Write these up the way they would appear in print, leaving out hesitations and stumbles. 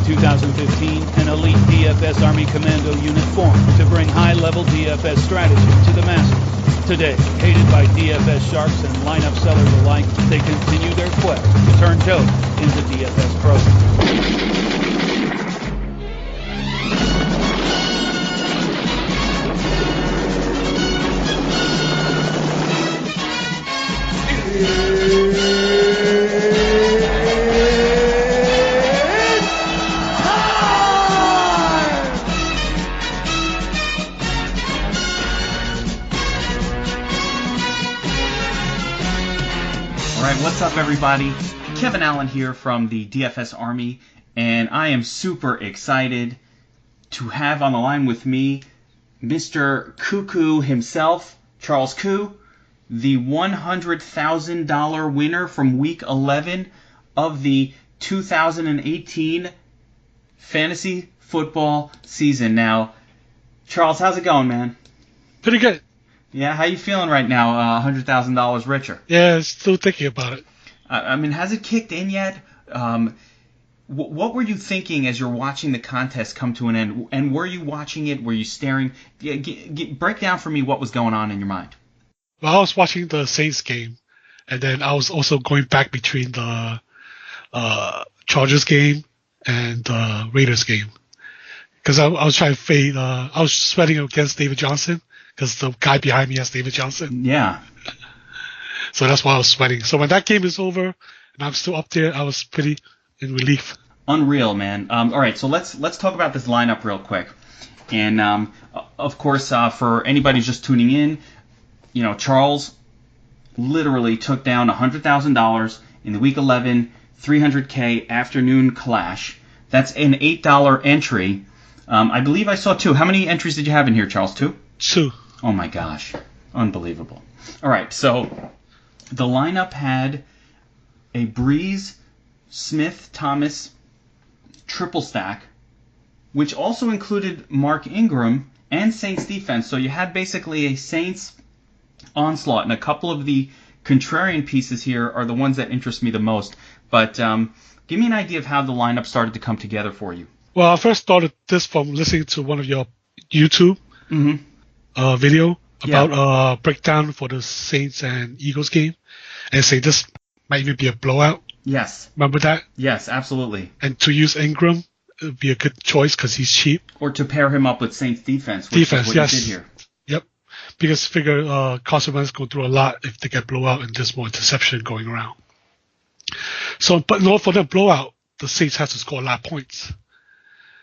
2015, an elite DFS Army Commando unit formed to bring high-level DFS strategy to the masses. Today, hated by DFS sharks and lineup sellers alike, they continue their quest to turn dope into DFS pros. What's up, everybody? Kevin Allen here from the DFS Army, and I am super excited to have on the line with me Mr. Cookoo himself, Charles Koo, the $100,000 winner from Week 11 of the 2018 fantasy football season. Now, Charles, how's it going, man? Pretty good. Yeah, how you feeling right now, $100,000 richer? Yeah, still thinking about it. I mean, has it kicked in yet? What were you thinking as you're watching the contest come to an end? And were you watching it? Were you staring? Break down for me what was going on in your mind. Well, I was watching the Saints game, and then I was also going back between the Chargers game and the Raiders game. Because I was trying to fade, I was sweating against David Johnson, because the guy behind me has David Johnson. Yeah. So that's why I was sweating. So when that game is over and I'm still up there, I was pretty in relief. Unreal, man. All right, so let's talk about this lineup real quick. And of course, for anybody just tuning in, you know, Charles literally took down $100,000 in the Week 11 300K afternoon clash. That's an $8 entry. I believe I saw two. How many entries did you have in here, Charles? Two? Two. Oh my gosh. Unbelievable. All right, so the lineup had a Breeze, Smith, Thomas triple stack, which also included Mark Ingram and Saints defense. So you had basically a Saints onslaught, and a couple of the contrarian pieces here are the ones that interest me the most. But give me an idea of how the lineup started to come together for you. Well, I first started this from listening to one of your YouTube video about breakdown for the Saints and Eagles game, and say this might even be a blowout. Yes. Remember that? Yes, absolutely. And to use Ingram would be a good choice because he's cheap. Or to pair him up with Saints defense, which is what yes. you did here. Yep. Because figure Carson Wentz go through a lot if they get blowout and there's more interception going around. So, but in order for them blowout, the Saints have to score a lot of points.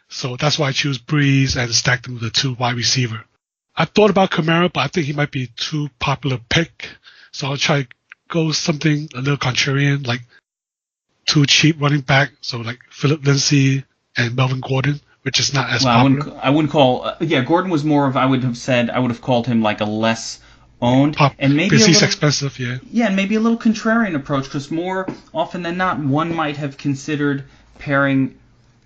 So that's why I choose Breeze and stack them with the two wide receiver. I thought about Kamara, but I think he might be too popular pick. So I'll try to go something a little contrarian, like two cheap running back. So like Philip Lindsay and Melvin Gordon, which is not as popular. I wouldn't call. Gordon was more of. I would have called him like a less owned, and maybe because he's expensive. Yeah. Yeah, and maybe a little contrarian approach, because more often than not, one might have considered pairing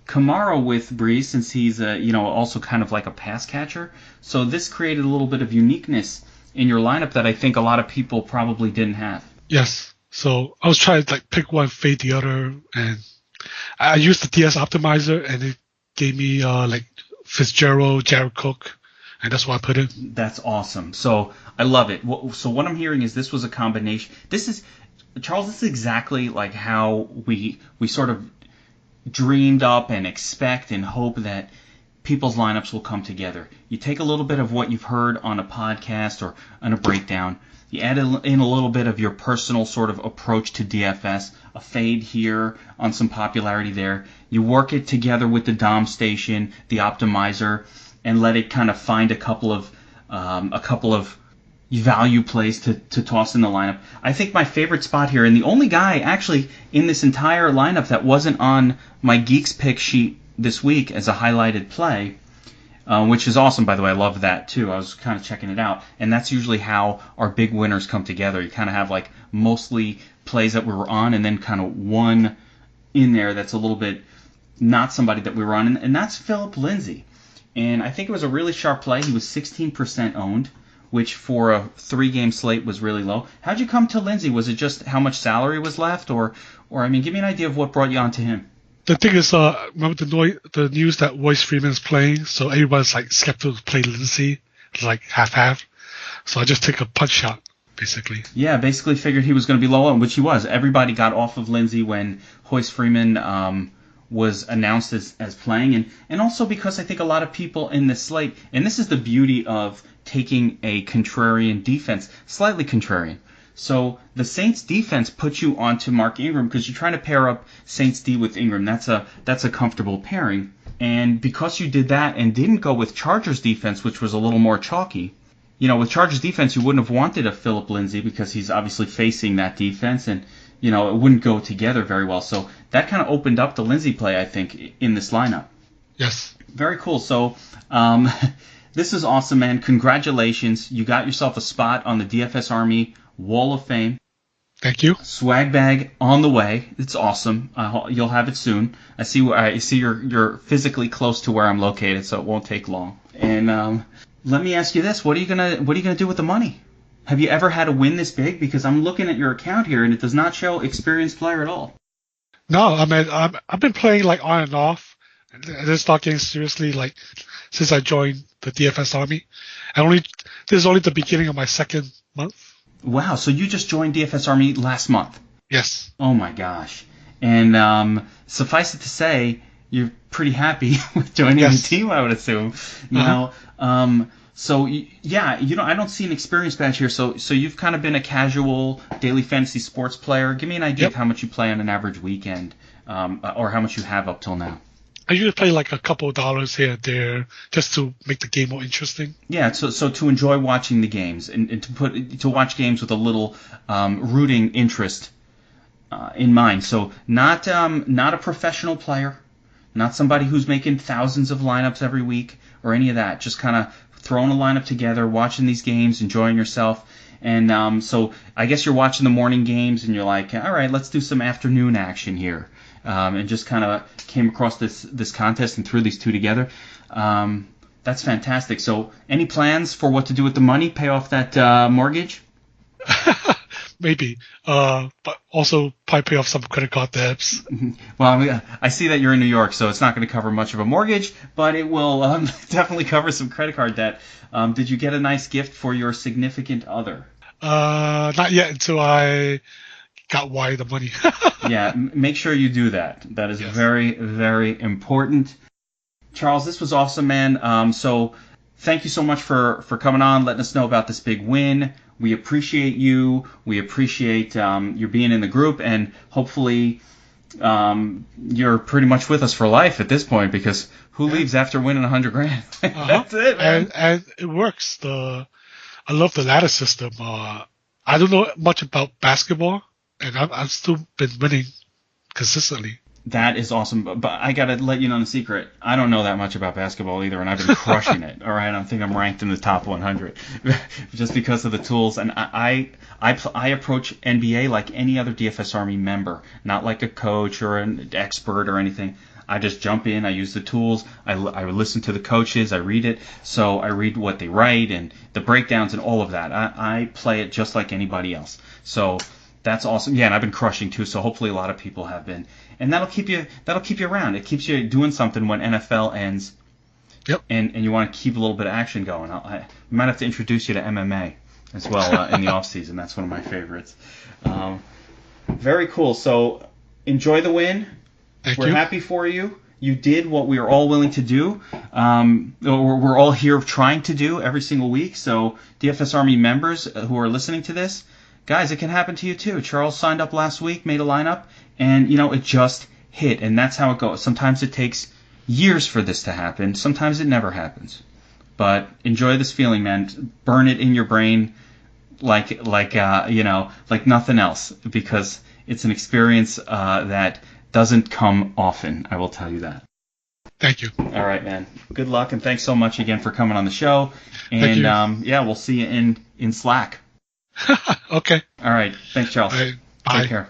Kamara with Breeze, since he's also kind of like a pass catcher. So this created a little bit of uniqueness in your lineup that I think a lot of people probably didn't have. Yes. So I was trying to like pick one, fade the other, and I used the DS optimizer, and it gave me like Fitzgerald, Jared Cook, and that's why I put it. That's awesome. So I love it. So what I'm hearing is this was a combination. Charles, this is exactly like how we sort of dreamed up and expect and hope that people's lineups will come together. You take a little bit of what you've heard on a podcast or on a breakdown, you add in a little bit of your personal sort of approach to DFS, a fade here on some popularity there. You work it together with the DOM station, the optimizer, and let it kind of find a couple of value plays to toss in the lineup. I think my favorite spot here, and the only guy actually in this entire lineup that wasn't on my Geeks pick sheet this week as a highlighted play, which is awesome, by the way. I love that too. I was kind of checking it out, and that's usually how our big winners come together. You kind of have like mostly plays that we were on, and then kind of one in there that's a little bit not somebody that we were on, and that's Philip Lindsay. And I think it was a really sharp play. He was 16% owned, which for a 3-game slate was really low. How'd you come to Lindsay? Was it just how much salary was left, or I mean, give me an idea of what brought you onto him? The thing is, remember the news that Royce Freeman's playing, so everybody's like skeptical to play Lindsey, like half-half. So I just take a punch shot, basically. Yeah, basically figured he was going to be low on, which he was. Everybody got off of Lindsey when Royce Freeman was announced as playing, and also because I think a lot of people in this slate, and this is the beauty of taking a contrarian defense, slightly contrarian. So the Saints defense puts you onto Mark Ingram because you're trying to pair up Saints D with Ingram. That's a comfortable pairing. And because you did that and didn't go with Chargers defense, which was a little more chalky, with Chargers defense you wouldn't have wanted a Phillip Lindsay because he's obviously facing that defense, and it wouldn't go together very well. So that kind of opened up the Lindsay play, I think, in this lineup. Yes. Very cool. So this is awesome, man. Congratulations. You got yourself a spot on the DFS Army Wall of Fame. Thank you. Swag bag on the way. It's awesome. You'll have it soon. I see you're physically close to where I'm located, so it won't take long. And let me ask you this: what are you gonna do with the money? Have you ever had a win this big? Because I'm looking at your account here, and it does not show experienced player at all. No, I mean I've been playing like on and off. I didn't start getting seriously like since I joined the DFS Army. This is only the beginning of my second month. Wow, so you just joined DFS Army last month? Yes. Oh my gosh. And suffice it to say, you're pretty happy with joining the team, I would assume. Now, so yeah, I don't see an experience badge here. So you've kind of been a casual daily fantasy sports player. Give me an idea of how much you play on an average weekend, or how much you have up till now. I usually play like a couple of dollars here and there just to make the game more interesting. Yeah, so to enjoy watching the games and to watch games with a little rooting interest in mind. So not a professional player, not somebody who's making thousands of lineups every week or any of that. Just kind of throwing a lineup together, watching these games, enjoying yourself. And so I guess you're watching the morning games and you're like, all right, let's do some afternoon action here. And just kind of came across this contest and threw these two together. That's fantastic. So any plans for what to do with the money? Pay off that mortgage? Maybe. But also probably pay off some credit card debts. Well, I see that you're in New York, so it's not going to cover much of a mortgage, but it will definitely cover some credit card debt. Did you get a nice gift for your significant other? Not yet until I got wired the money. Yeah, make sure you do that. That is very, very important. Charles, this was awesome, man. So thank you so much for coming on, letting us know about this big win. We appreciate you. We appreciate your being in the group, and hopefully you're pretty much with us for life at this point, because who leaves after winning $100,000? That's it, man. And it works. I love the ladder system. I don't know much about basketball, and I've still been winning consistently. That is awesome, but I gotta let you know the secret. I don't know that much about basketball either, and I've been crushing it. All right, I think I'm ranked in the top 100 just because of the tools. And I approach NBA like any other DFS Army member, not like a coach or an expert or anything. I just jump in, I use the tools, I listen to the coaches, I read it. So I read what they write and the breakdowns and all of that. I play it just like anybody else. So that's awesome. Yeah, and I've been crushing too. So hopefully a lot of people have been. And that'll keep you around. It keeps you doing something when NFL ends. Yep. And you want to keep a little bit of action going. We might have to introduce you to MMA as well in the off season. That's one of my favorites. Very cool. So enjoy the win. We're happy for you. You did what we are all willing to do. We're all here trying to do every single week. So DFS Army members who are listening to this, guys, it can happen to you too. Charles signed up last week, made a lineup, and it just hit. And that's how it goes. Sometimes it takes years for this to happen. Sometimes it never happens. But enjoy this feeling, man. Burn it in your brain like nothing else, because it's an experience that doesn't come often. I will tell you that. Thank you. All right, man. Good luck, and thanks so much again for coming on the show. And we'll see you in Slack. Okay. All right. Thanks, Charles. All right. Bye. Take care.